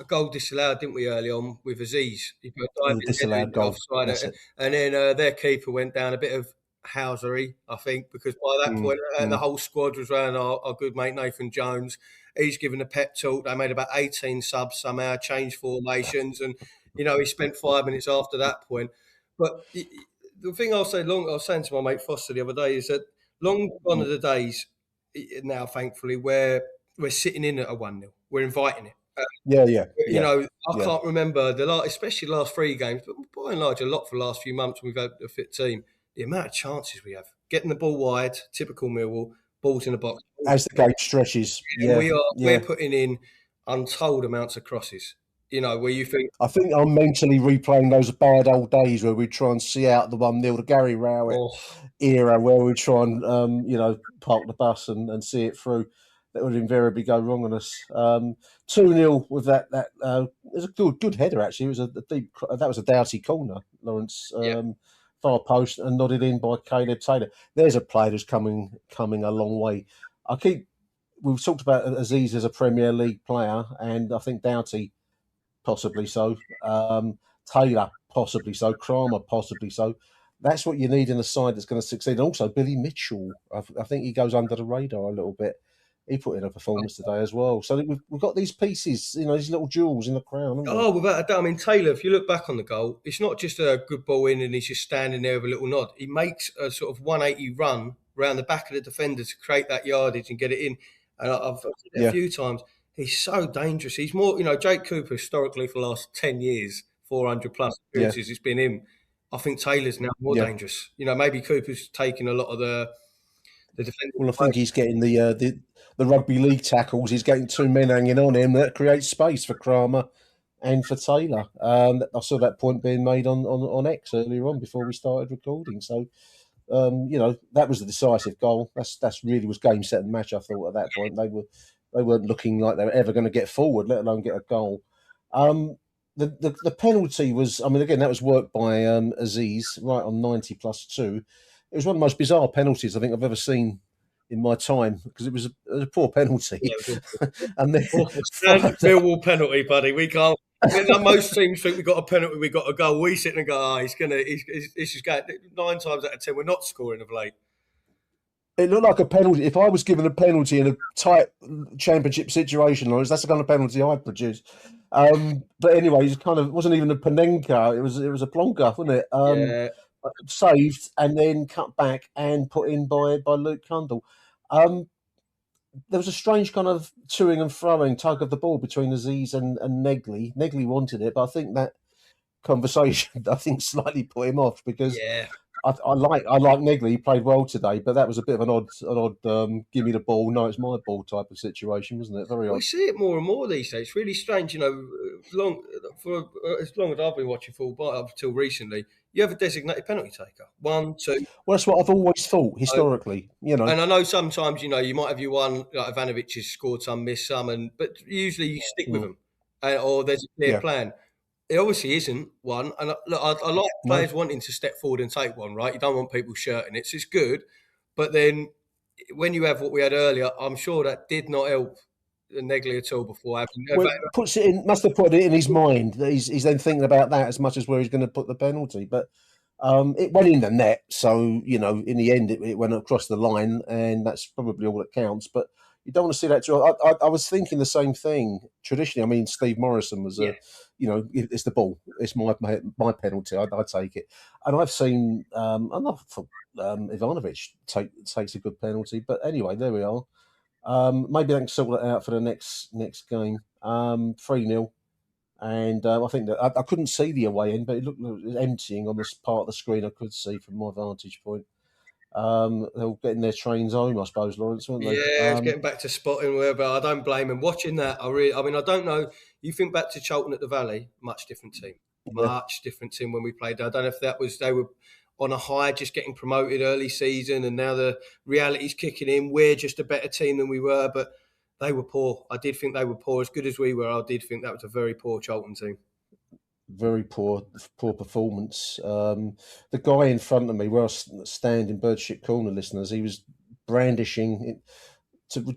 goal disallowed, didn't we, early on with Aziz? He put a disallowed goal, offside, and then their keeper went down a bit of housery, I think, because by that point, the whole squad was around our good mate Nathan Jones. He's given a pep talk. They made about 18 subs somehow, changed formations, and he spent 5 minutes after that point. But the thing I'll say, I was saying to my mate Foster the other day, is that long gone are the days now, thankfully, where we're sitting in at a 1-0. We're inviting it. I can't remember especially the last 3 games, but by and large, a lot for the last few months when we've had a fit team. The amount of chances we have getting the ball wide, typical Millwall, balls in the box as the game stretches. We're putting in untold amounts of crosses. Where you think I think I'm mentally replaying those bad old days where we try and see out the 1-0, the Gary Rowett era, where we try and park the bus and see it through. That would invariably go wrong on us. 2-0 with that. It was a good header actually. It was a deep. That was a Doughty corner, Laurence. Far post and nodded in by Caleb Taylor. There's a player who's coming a long way. We've talked about Aziz as a Premier League player, and I think Doughty possibly so. Taylor possibly so. Kramer possibly so. That's what you need in a side that's going to succeed. And also Billy Mitchell. I think he goes under the radar a little bit. He put in a performance today as well. So we've got these pieces, these little jewels in the crown. Without a doubt. I mean, Taylor, if you look back on the goal, it's not just a good ball in and he's just standing there with a little nod. He makes a sort of 180 run around the back of the defender to create that yardage and get it in. And I've said it a few times, he's so dangerous. He's more, Jake Cooper historically for the last 10 years, 400 plus appearances, it's been him. I think Taylor's now more dangerous. Maybe Cooper's taking a lot of the defender. Well, I think he's getting the rugby league tackles. He's getting 2 men hanging on him that creates space for Kramer and for Taylor. I saw that point being made on X earlier on before we started recording. So that was the decisive goal. That's really was game, set, and match. I thought at that point they weren't looking like they were ever going to get forward, let alone get a goal. The penalty was, I mean, again, that was worked by Aziz right on 90+2. It was one of the most bizarre penalties I think I've ever seen in my time, because it was a poor penalty. Yeah, and then Millwall penalty, buddy. We can't. Most teams think we got a penalty, we got a goal. We sit and go, this is going. 9 times out of 10, we're not scoring of late. It looked like a penalty. If I was given a penalty in a tight championship situation, Laurence, that's the kind of penalty I'd produce. But anyway, it wasn't even a Panenka. It was a Plonka, wasn't it? Saved and then cut back and put in by Luke Cundall. There was a strange kind of toing and froing, tug of the ball between Aziz and Negley. Negley wanted it, but I think that conversation slightly put him off, because I like Negley. He played well today, but that was a bit of an odd give me the ball, no, it's my ball type of situation, wasn't it? Very odd. We see it more and more these days. It's really strange, for as long as I've been watching football, up until recently, you have a designated penalty taker. 1, 2. Well, that's what I've always thought historically, And I know sometimes, you might have your one, like Ivanovic has scored some, missed some, but usually you stick with them, or there's a clear plan. It obviously isn't one, and I like players wanting to step forward and take one, right? You don't want people shirting it, so it's good. But then when you have what we had earlier, I'm sure that did not help Negley at all before. Must have put it in his mind that he's then thinking about that as much as where he's going to put the penalty. But it went in the net, so in the end it went across the line, and that's probably all that counts. But you don't want to see that too. I was thinking the same thing. Traditionally, I mean, Steve Morrison was it's the ball. It's my penalty. I'd take it. And I've seen Ivanovic takes a good penalty. But anyway, there we are. Maybe they can sort it out for the next game. 3-0. And I think that I couldn't see the away end, but it looked emptying on this part of the screen. I could see from my vantage point. They'll get in their trains home, I suppose, Laurence, weren't they? Yeah, it's getting back to spotting where, but I don't blame him. Watching that, I don't know. You think back to Charlton at the Valley, much different team. Much different team when we played there. I don't know if they were on a high, just getting promoted early season, and now the reality's kicking in. We're just a better team than we were, but they were poor. I did think they were poor. As good as we were, I did think that was a very poor Charlton team. Very poor performance. The guy in front of me, where I stand in Birdship Corner, listeners, he was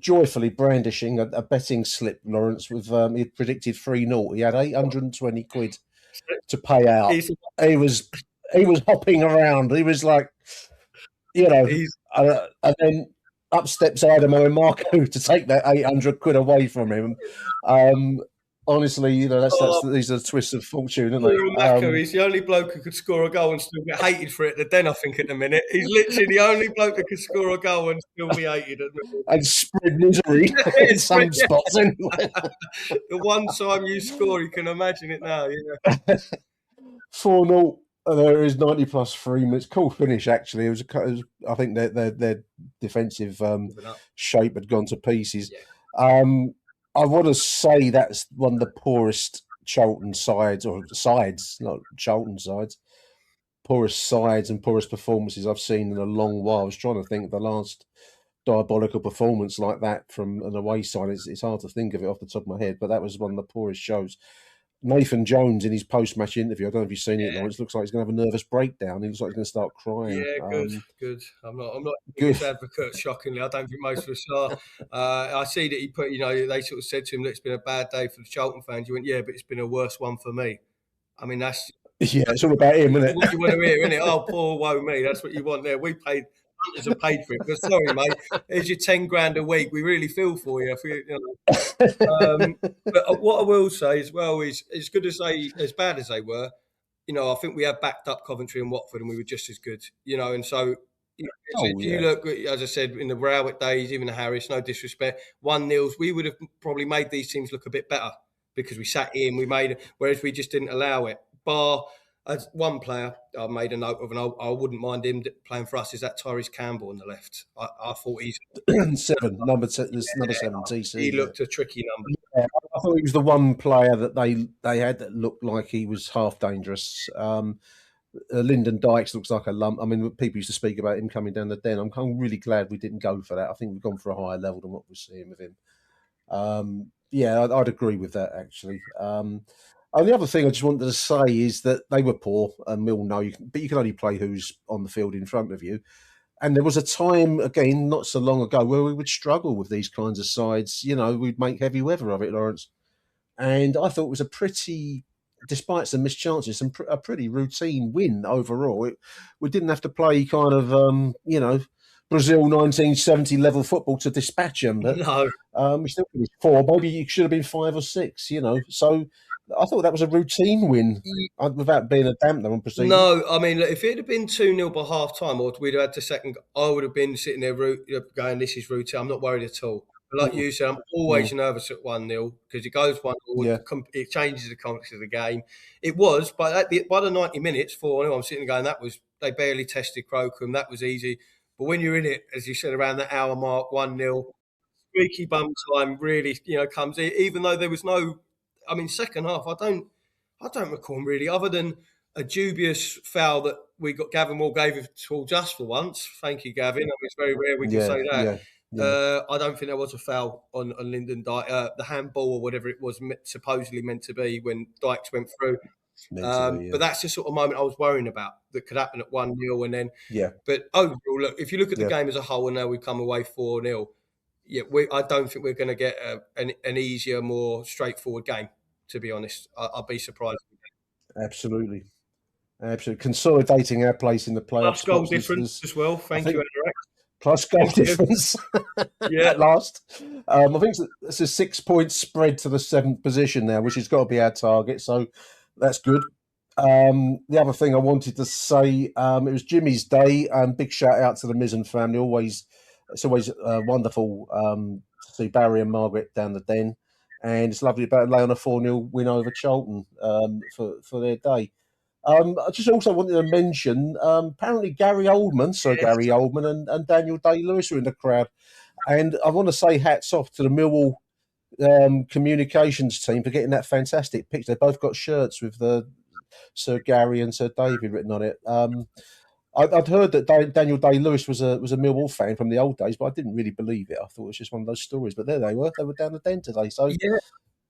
joyfully brandishing a betting slip, Laurence, with he predicted 3-0. He had 820 quid to pay out. He was hopping around. He was like, and then up steps Adamo and Marco to take that 800 quid away from him. Honestly, these are twists of fortune, aren't they? Marco, he's the only bloke who could score a goal and still get hated for it at the Den, I think, at the minute. He's literally the only bloke that could score a goal and still be hated at the minute. And spread misery in some spots, anyway. The one time you score, you can imagine it now, 4-0. There is 90+3 minutes. Cool finish, actually. It was I think their defensive shape had gone to pieces. Yeah. I want to say that's one of the poorest Charlton sides, not Charlton sides, poorest sides and poorest performances I've seen in a long while. I was trying to think of the last diabolical performance like that from an away side. It's hard to think of it off the top of my head, but that was one of the poorest shows. Nathan Jones in his post-match interview, I don't know if you've seen it, Laurence, looks like he's going to have a nervous breakdown. He looks like he's going to start crying. Yeah, good. I'm not a good advocate, shockingly. I don't think most of us are. I see that he put, they sort of said to him, look, it's been a bad day for the Charlton fans. You went, yeah, but it's been a worse one for me. I mean, that's... Yeah, it's all about him, isn't it? What you want to hear, isn't it? Oh, poor woe me. That's what you want there. We paid... Hunters have paid for it. But sorry, mate. Here's your 10 grand a week. We really feel for you. But what I will say as well is, as bad as they were, I think we have backed up Coventry and Watford, and we were just as good. And so you look, as I said, in the Rowett days, even the Harris, no disrespect, 1-0s, we would have probably made these teams look a bit better because we sat in, we made it, whereas we just didn't allow it. Bar. As one player, I made a note of, and I wouldn't mind him playing for us, is that Tyrese Campbell on the left. I thought he's... number 7, TC. He looked a tricky number. Yeah, I thought he was the one player that they had that looked like he was half dangerous. Lyndon Dykes looks like a lump. I mean, people used to speak about him coming down the den. I'm really glad we didn't go for that. I think we've gone for a higher level than what we're seeing with him. I'd agree with that, actually. And the other thing I just wanted to say is that they were poor, and Mill know, but you can only play who's on the field in front of you. And there was a time, again, not so long ago, where we would struggle with these kinds of sides. You know, we'd make heavy weather of it, Laurence. And I thought it was a pretty, despite some missed chances, a pretty routine win overall. We didn't have to play kind of, Brazil 1970 level football to dispatch them. But, No. We still finished 4. Maybe it should have been 5 or 6, So I thought that was a routine win without being a dampener on proceedings. No, I mean, look, if it had been 2-0 by half time, or we'd have had the second, I would have been sitting there going, this is routine. I'm not worried at all. But like you said, I'm always nervous at 1-0 because it goes 1-0, it changes the context of the game. It was, but by the 90 minutes, 4-0, I'm sitting there going, they barely tested Crocombe. That was easy. But when you're in it, as you said, around that hour mark, 1-0, squeaky bum time really, comes in, even though there was no. I mean, second half, I don't recall really, other than a dubious foul that Gavin Moore gave it to just for once. Thank you, Gavin. I mean, it's very rare we can say that. I don't think there was a foul on Lyndon Dykes, the handball or whatever it was supposedly meant to be when Dykes went through. But that's the sort of moment I was worrying about that could happen at 1-0 and then. Yeah. But overall, look, if you look at the game as a whole, and now we've come away 4-0. I don't think we're going to get an easier, more straightforward game, to be honest. I'll be surprised. Absolutely. Consolidating our place in the playoffs. Plus goal difference as well. Thank you, Eric. Plus goal difference. At last. I think it's a 6-point spread to the 7th position now, which has got to be our target. So that's good. The other thing I wanted to say, it was Jimmy's day. Big shout out to the Mizzen family. It's always wonderful to see Barry and Margaret down the den, and it's lovely to lay on a 4-0 win over Charlton for their day. I just also wanted to mention, apparently Gary Oldman, Gary Oldman and Daniel Day-Lewis are in the crowd, and I want to say hats off to the Millwall communications team for getting that fantastic picture. They both got shirts with Sir Gary and Sir David written on it. I'd heard that Daniel Day-Lewis was a Millwall fan from the old days, but I didn't really believe it. I thought it was just one of those stories. But there they were. They were down the den today. So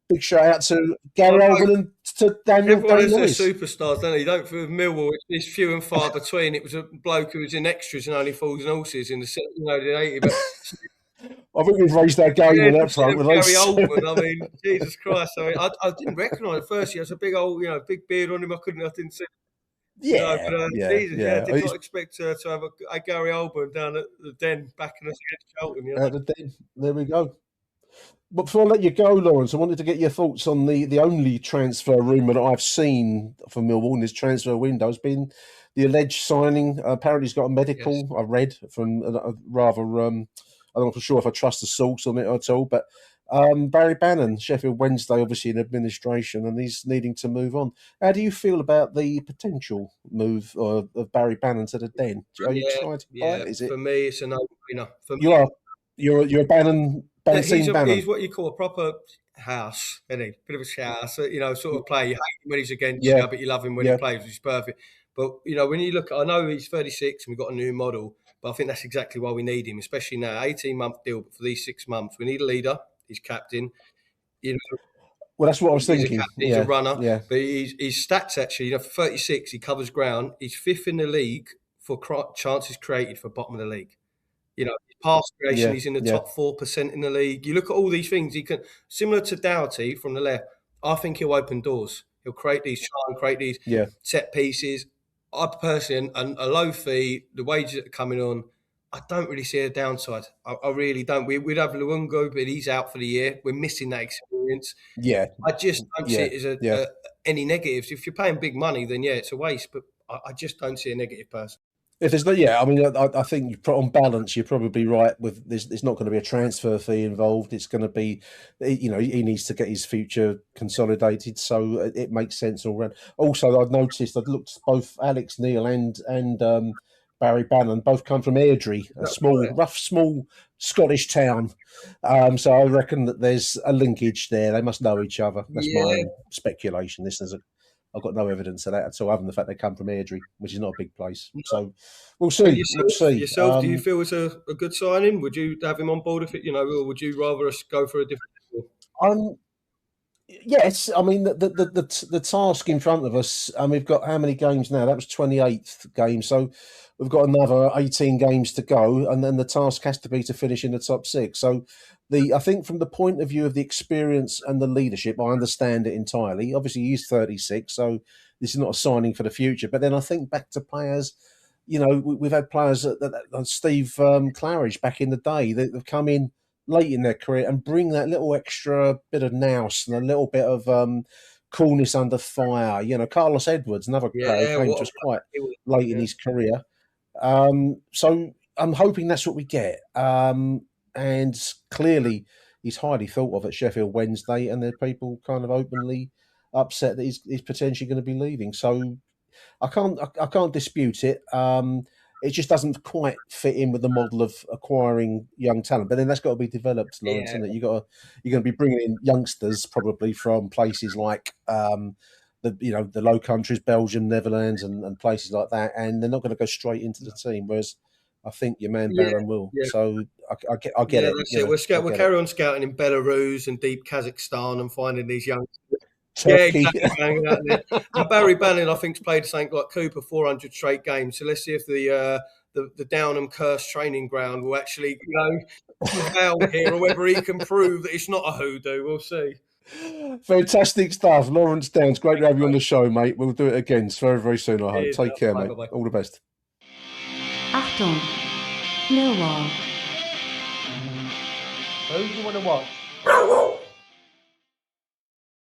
big shout out to Gary Oldman and to Daniel Day-Lewis. Everyone has their superstars, don't they? You don't feel with Millwall. It's few and far between. It was a bloke who was in extras and Only Fools and Horses in the 80s. But I think we've raised our game on that front. Gary Oldman, I mean, Jesus Christ. I didn't recognise it first. He has a big old, big beard on him. I didn't see. Jesus, I did not expect to have a Gary Oldman down at the den backing us against Charlton. At the den, there we go. But before I let you go, Laurence, I wanted to get your thoughts on the only transfer rumour that I've seen for Millwall in this transfer window has been the alleged signing. Apparently, he's got a medical. Yes. I read from a rather. I'm not sure if I trust the source on it at all, but. Barry Bannon, Sheffield Wednesday, obviously in administration, and he's needing to move on. How do you feel about the potential move of Barry Bannon to the den? Are you trying to buy it? Is it? For me, it's a no-brainer. You're a Bannon. He's what you call a proper house, isn't he? Bit of a house, sort of play. You hate him when he's against you, but you love him when he plays, which is perfect. But when you look, I know he's 36 and we've got a new model, but I think that's exactly why we need him, especially now. 18-month deal, but for these 6 months, we need a leader. He's captain. Well, that's what I was thinking. He's a runner. Yeah. But his stats actually, for 36, he covers ground. He's 5th in the league for chances created for bottom of the league. His pass creation, he's in the top 4% in the league. You look at all these things. He can, similar to Doughty from the left. I think he'll open doors. He'll create these set pieces. I personally, a low fee, the wages that are coming on. I don't really see a downside. I really don't. We'd have Luongo, but he's out for the year. We're missing that experience. Yeah. I just don't see it as any negatives. If you're paying big money, then it's a waste. But I just don't see a negative person. If there's I think on balance, you're probably right. With there's not going to be a transfer fee involved. It's going to be, he needs to get his future consolidated, so it makes sense all around. Also, I've noticed I've looked both Alex Neil and Barry Bannon both come from Airdrie, a small Scottish town. So I reckon that there's a linkage there. They must know each other. That's my own speculation. This is I've got no evidence of that at all, other than the fact they come from Airdrie, which is not a big place. So we'll see. We'll see. Yourself, do you feel it's a good signing? Would you have him on board if it, or would you rather us go for a different? Yes, I mean the task in front of us, and we've got how many games now? That was 28th game, so we've got another 18 games to go, and then the task has to be to finish in the top 6. So I think from the point of view of the experience and the leadership, I understand it entirely. Obviously, he's 36, so this is not a signing for the future. But then I think back to players, we've had players like Steve Claridge back in the day that have come in late in their career and bring that little extra bit of nous and a little bit of coolness under fire. Carlos Edwards, another player, came to us quite late in his career. So I'm hoping that's what we get. And clearly he's highly thought of at Sheffield Wednesday, and there are people kind of openly upset that he's potentially going to be leaving. So I can't dispute it. It just doesn't quite fit in with the model of acquiring young talent. But then that's got to be developed, Laurence, isn't it? You're going to be bringing in youngsters probably from places like the Low Countries, Belgium, Netherlands, and places like that, and they're not going to go straight into the team. Whereas I think your man Barron will. Yeah. So I get it. That's it. We'll carry on scouting in Belarus and deep Kazakhstan and finding these youngsters. Turkey. Yeah, exactly. And Barry Bannon, I think, has played something like Cooper 400 straight games. So let's see if the Downham cursed training ground will actually prevail here, or whether he can prove that it's not a hoodoo. We'll see. Fantastic stuff, Laurence Downes. Great to have you on the show, mate. We'll do it again very, very soon. I hope. Take care, mate. Bye. All the best. Achtung, Millwall. Who do you want to watch?